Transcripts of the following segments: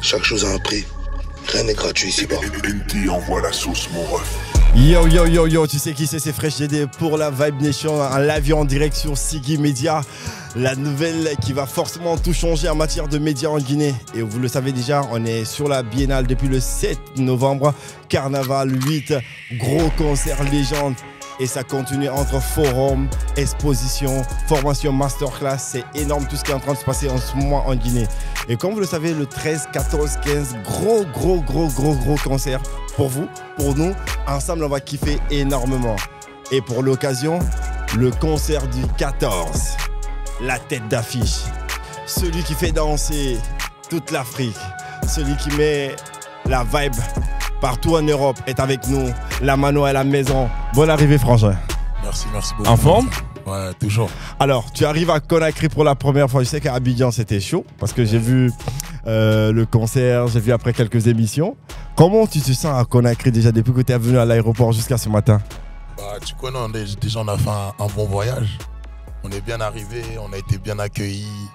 Chaque chose a un prix. Rien n'est gratuit ici-bas. NT envoie la sauce, mon ref. Yo yo yo yo, tu sais qui c'est Fresh GD pour la Vibe Nation, un live en direct sur Sigi Media. La nouvelle qui va forcément tout changer en matière de médias en Guinée. Et vous le savez déjà, on est sur la Biennale depuis le 7 novembre. Carnaval 8, gros concert légende. Et ça continue entre forum, exposition, formation, masterclass. C'est énorme tout ce qui est en train de se passer en ce moment en Guinée. Et comme vous le savez, le 13, 14, 15, gros concert pour vous, pour nous. Ensemble, on va kiffer énormément. Et pour l'occasion, le concert du 14. La tête d'affiche. Celui qui fait danser toute l'Afrique. Celui qui met la vibe partout en Europe est avec nous. La mano à la maison. Bonne arrivée, frangin. Merci beaucoup. En forme? Ouais, toujours. Alors, tu arrives à Conakry pour la première fois. Je sais qu'à Abidjan, c'était chaud parce que j'ai vu le concert, j'ai vu après quelques émissions. Comment tu te sens à Conakry déjà depuis que tu es venu à l'aéroport jusqu'à ce matin? Bah, tu connais, déjà on a fait un bon voyage. On est bien arrivé, on a été bien accueillis.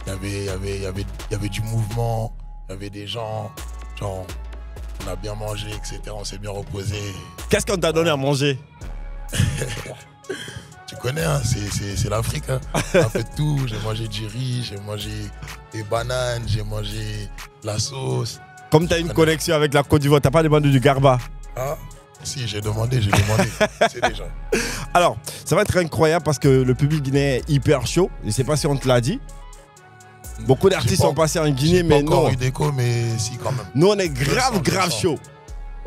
Il y avait du mouvement, il y avait des gens. Genre, on a bien mangé, etc. On s'est bien reposé. Qu'est-ce qu'on t'a donné à manger? Tu connais, hein, c'est l'Afrique. Hein. On a fait tout. J'ai mangé du riz, j'ai mangé des bananes, j'ai mangé la sauce. Comme tu as une connexion avec la Côte d'Ivoire, tu n'as pas demandé du garba? Ah, si, j'ai demandé. C'est déjà. Alors, ça va être incroyable parce que le public guinéen est hyper chaud. Je ne sais pas si on te l'a dit. Beaucoup d'artistes sont passés en Guinée, mais non. Pas encore eu d'écho, mais si, quand même. Nous, on est grave chaud.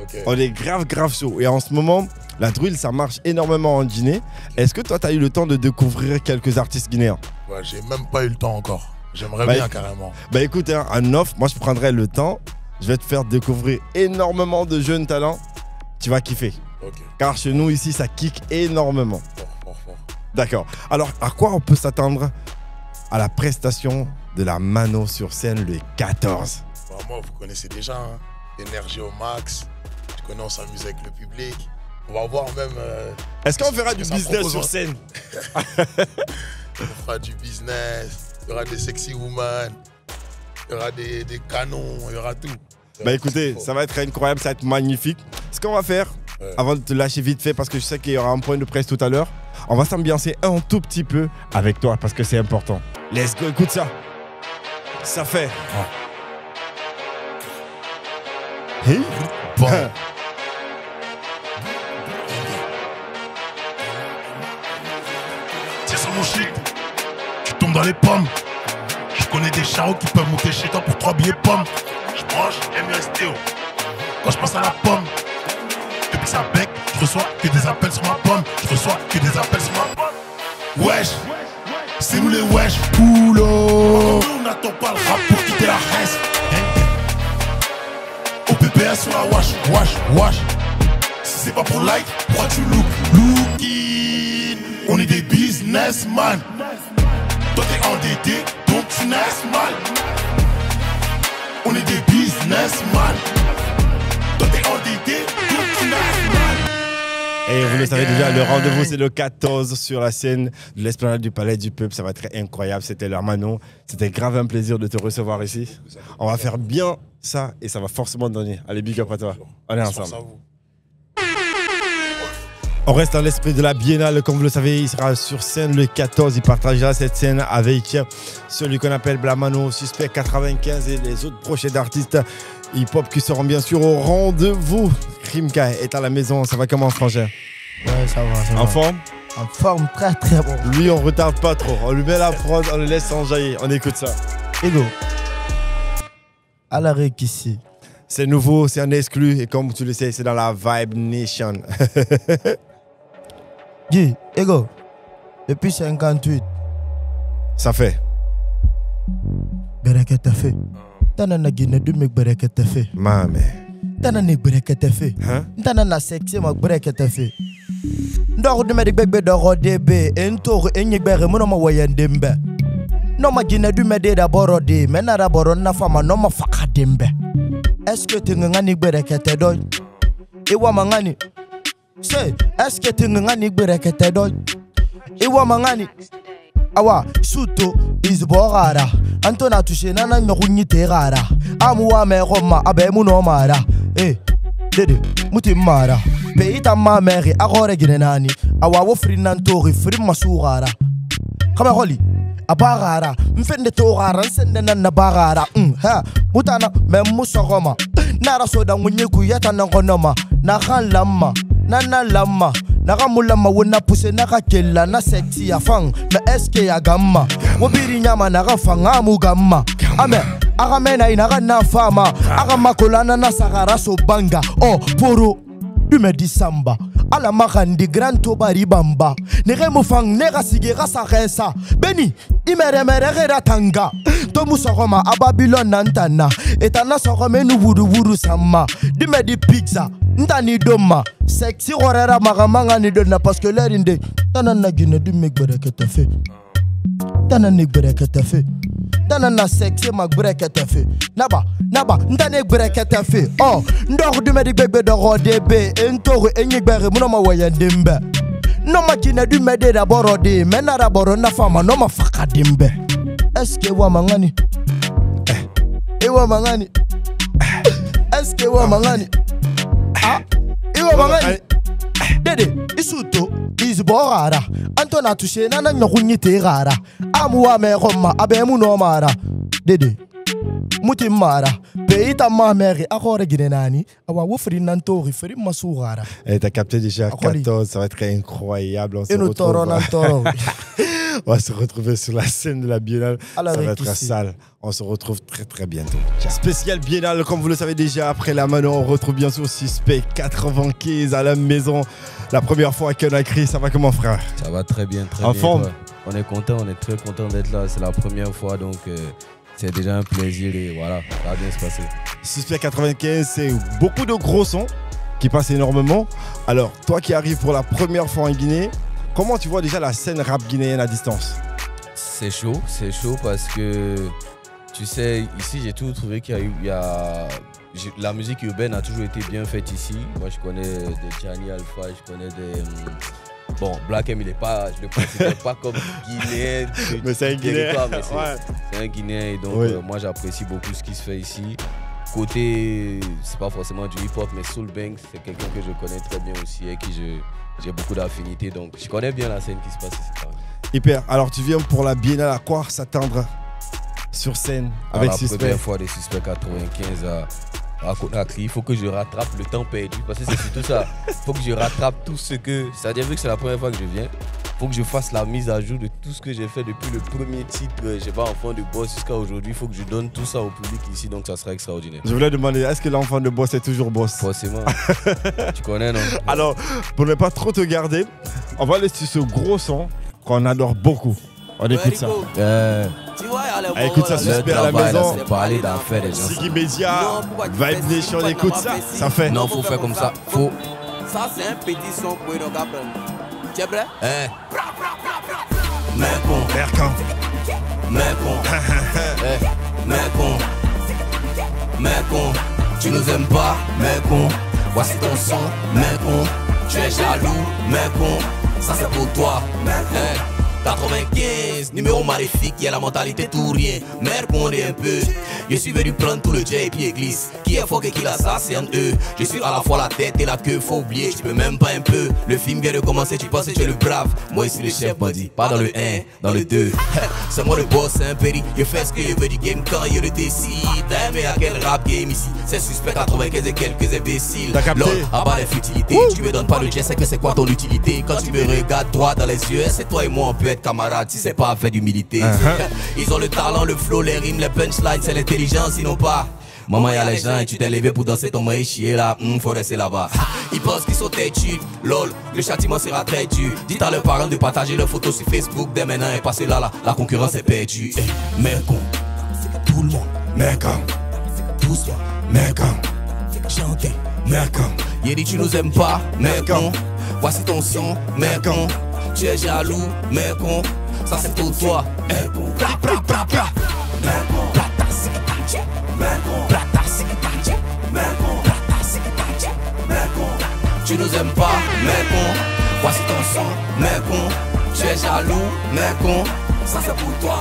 Okay. On est grave chaud. Et en ce moment, la drill, ça marche énormément en Guinée. Est-ce que toi, tu as eu le temps de découvrir quelques artistes guinéens? Ouais, j'ai même pas eu le temps encore. J'aimerais bien carrément. Bah écoute, hein, en offre, moi, je prendrai le temps. Je vais te faire découvrir énormément de jeunes talents. Tu vas kiffer. Okay. Car chez nous, ici, ça kick énormément. Fort. D'accord. Alors, à quoi on peut s'attendre à la prestation de la Mano sur scène le 14? Bah, moi, vous connaissez déjà, hein. Énergie au max. Tu connais, on s'amuse avec le public. On va voir même... Est-ce qu'on fera du business sur scène? On fera du business. Il y aura des sexy women. Il y aura des canons. Il y aura tout. Bah écoutez, ça va être incroyable, ça va être magnifique. Ce qu'on va faire, avant de te lâcher vite fait, parce que je sais qu'il y aura un point de presse tout à l'heure, on va s'ambiancer un tout petit peu avec toi, parce que c'est important. Let's go, écoute ça. Ça fait... Hey. Bon. Tiens sur mon shit, tu tombes dans les pommes. Je connais des charros qui peuvent monter chez toi pour 3 billets pommes. Je branche MSTO quand je pense à la pomme. Depuis que ça bec, je reçois que des appels sur ma pomme. Je reçois que des appels sur ma pomme. Wesh, c'est nous les wesh. Poulot, on n'attend pas le rap pour quitter la reste. Au PPS sur la wash. Si c'est pas pour like, pourquoi tu look in? On est des businessmen. Toi t'es endetté, donc tu naisses mal. On est des businessmen. Toi t'es endetté, donc tu naisses mal. Et vous le savez déjà, le rendez-vous c'est le 14 sur la scène de l'Esplanade du Palais du Peuple. Ça va être incroyable, c'était leur Manon. C'était grave un plaisir de te recevoir ici. On va faire bien ça et ça va forcément donner. Allez, big up à toi. On est ensemble. On reste dans l'esprit de la Biennale, comme vous le savez, il sera sur scène le 14. Il partagera cette scène avec celui qu'on appelle Blamano, Suspect 95 et les autres prochains artistes hip-hop qui seront bien sûr au rendez-vous. Rimka est à la maison, ça va comment, frangin? Ouais, ça va. En forme? En forme, très bon. Lui, on retarde pas trop. On lui met la prod, on le laisse s'enjailler. On écoute ça. Ego. À la règle ici. C'est nouveau, c'est un exclu. Et comme tu le sais, c'est dans la Vibe Nation. Guy, Ego. Depuis 58. Ça fait. Berekete fait. Tanana Guinée du mec berekete fait. Mamé. Tanana berekete fait. Tanana sexy mak berekete fait. Ndoro de medik bebe doro debe. Entoro enyek bere monoma wayandembe. Noma Guinée du mede da borode. Menara boron na fama noma fakadembe. Est-ce que tu ngani berekete doy? Iwa mangani. Say, est-ce que tu ngani berekete doy? Iwa mangani. awa suto izbogara antona touché nana nyokunyi terara amuwa me roma abe muno mara dede muti mara peita ma mère agore ginenani awa wo fri nantori fri masugara kama holi abagara mfende togara nsende na bagara ha mutana me musogoma nara soda munyiku yata nangonoma na kan lamma nana lamma naka mulama wona pousse naka kella na sexy ya fang me eske ya gamma wobiri nyama naka fanga mu gamma ame aga mena inaka na fama aga makolana na sagara so banga poro du me disamba ala makandi grand tobari bamba nege mu fang nega sigera sa resa beni imere mere tanga to musokoma a Babylon nantana etana sokome nu wuru sama du me di pizza ntani doma sexy horera magamanga ni dona parce que l'air inde tanana gine du megbere que t'as fait tanana negbere que t'as fait tanana sexy magbere que t'as fait naba ntane gbere que t'as fait ndor du me di bebe de rodebe entoro enyegbere munoma wayandembe no ma gine du me de d'abord de menara boro na fama no ma fakadembe est-ce que wa mangani wa mangani est-ce que wa mangani iwo mangani dede isuto izbogara antona touché nana nyokunyi terara amuwa me roma abe muno mara dede muti mara peita ma mère akore ginenani awa wo fri nantori fri masugara. T'as capté déjà 14, ça va être incroyable. On va se retrouver sur la scène de la Biennale. Ça va être sale. On se retrouve très bientôt. Spécial Biennale, comme vous le savez déjà, après la mano, on retrouve bien sûr Suspect 95 à la maison. La première fois à Conakry, ça va comment frère? Ça va très bien, très en bien. Forme. On est content, on est très content d'être là. C'est la première fois, donc c'est déjà un plaisir et voilà, ça va bien se passer. Suspect 95, c'est beaucoup de gros sons qui passent énormément. Alors, toi qui arrives pour la première fois en Guinée, comment tu vois déjà la scène rap guinéenne à distance? C'est chaud parce que tu sais, ici j'ai toujours trouvé qu'il y a la musique urbaine a toujours été bien faite ici. Moi je connais des Gianni Alpha, je connais des... Bon, Black M, je ne le considère pas comme Guinéen. Mais c'est un Guinéen. C'est un Guinéen et donc moi j'apprécie beaucoup ce qui se fait ici. Côté, c'est pas forcément du hip-hop, mais Soul Bank, c'est quelqu'un que je connais très bien aussi et qui j'ai beaucoup d'affinités. Donc je connais bien la scène qui se passe ici. Hyper. Alors tu viens pour la Biennale, à quoi s'attendre sur scène avec Suspect? La première fois des Suspect 95 à Conakry, il faut que je rattrape le temps perdu parce que c'est surtout ça. Il faut que je rattrape tout ce que... C'est-à-dire vu que c'est la première fois que je viens, il faut que je fasse la mise à jour de tout ce que j'ai fait depuis le premier titre, je sais pas, Enfant de Boss jusqu'à aujourd'hui. Il faut que je donne tout ça au public ici, donc ça sera extraordinaire. Je voulais demander, est-ce que l'Enfant de Boss est toujours Boss? Forcément. Tu connais, non? Alors, pour ne pas trop te garder, on va aller sur ce gros son qu'on adore beaucoup. On écoute ça. Écoute ça, Suspect à la maison. Parler d'en faire des gens. Siggy Media, Vibe Nation, écoute ça. Ça fait. Non, faut faire comme ça. Faut. Ça, c'est un petit son pour nous apprendre. Tu es prêt? Mercant. Tu nous aimes pas, mec. Voici ton son, mec. Tu es jaloux, mec. Ça, c'est pour toi, mec. 95, numéro maléfique, y a la mentalité tout rien. Mère bondé un peu. Je suis venu prendre tout le jet et pied glisse. Qui est fort et qui l'a ça, c'est un eux. Je suis à la fois la tête et la queue, faut oublier, tu peux même pas un peu. Le film vient de commencer, tu penses que tu es le brave. Moi ici le chef m'a dit, pas dans le 1, dans le 2. C'est moi le boss, c'est un péri. Je fais ce que je veux du game quand je le décide. Mais à quel rap game ici? C'est Suspect 95 et quelques imbéciles. Lol, à bas les futilités. Tu me donnes pas le jet, c'est que c'est quoi ton utilité? Quand tu me regardes droit dans les yeux, c'est toi et moi on peut être camarades si c'est pas fait d'humilité. Ils ont le talent, le flow, les rimes, les punchlines, c'est l'intelligence, sinon pas. Maman y'a les gens et tu t'es levé pour danser ton maïs chier là, faut rester là-bas. Ils pensent qu'ils sont têtus, lol, le châtiment sera très dur. Dites à leurs parents de partager leurs photos sur Facebook, dès maintenant est passé là, la concurrence est perdue. Mec, tout le monde, mec, doucement, mec, chantez, mec, y'a dit tu nous aimes pas, mec, voici ton son, mec, tu es jaloux, mec, ça c'est pour toi, mec, tu nous aimes pas, mec, voici ton son, mec, tu es jaloux, mec, ça c'est pour toi.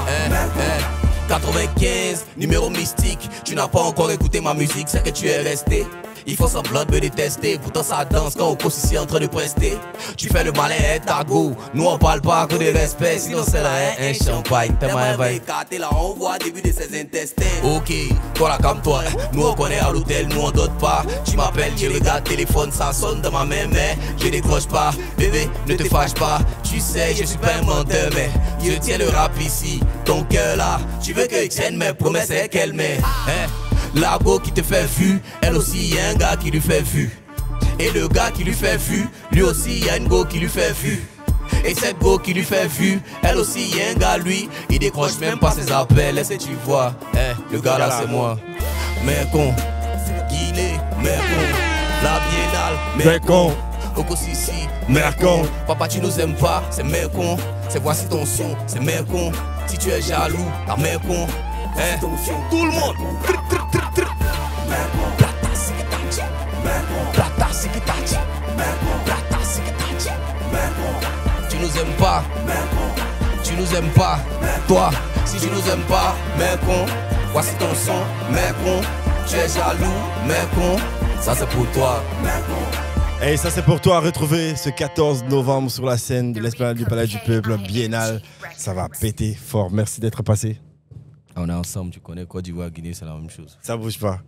95, numéro mystique. Tu n'as pas encore écouté ma musique, c'est que tu es resté. Il faut semblant de me détester, pourtant ça danse quand on cause ici en train de prester. Tu fais le malin, ta go. Nous on parle pas que de respect, sinon c'est là un champagne. T'es mal écarté là, on voit début de ses intestins. Ok, toi là comme toi, nous on connaît à l'hôtel, nous on dote pas. Tu m'appelles, je regarde téléphone, ça sonne dans ma main, mais je décroche pas. Bébé, ne te fâche pas, tu sais, je suis pas un menteur, mais je tiens le rap ici. Ton cœur là, tu veux que je tienne mes promesses, c'est qu'elle met. La go qui te fait vu, elle aussi y a un gars qui lui fait vu. Et le gars qui lui fait vu, lui aussi y a une go qui lui fait vu. Et cette go qui lui fait vu, elle aussi y a un gars lui, il décroche même pas ses appels. Est-ce que tu vois, le gars là c'est moi. Mais con, Guinée, mais con, la biennale, mais con, Oko Sissi, mais con. Papa tu nous aimes pas, c'est mais con. C'est voici ton son, c'est mais con. Si tu es jaloux, t'as mais con. Tout le monde. Tu nous aimes pas. Tu nous aimes pas. Toi, si tu nous aimes pas, mais con. Voici ton son, mais con. Tu es jaloux, mais con. Ça c'est pour toi. Et ça c'est pour toi, retrouver ce 14 novembre sur la scène de l'Esplanade du Palais du Peuple, biennale. Ça va péter fort. Merci d'être passé. On est ensemble, tu connais Côte d'Ivoire, Guinée, c'est la même chose. Ça bouge pas.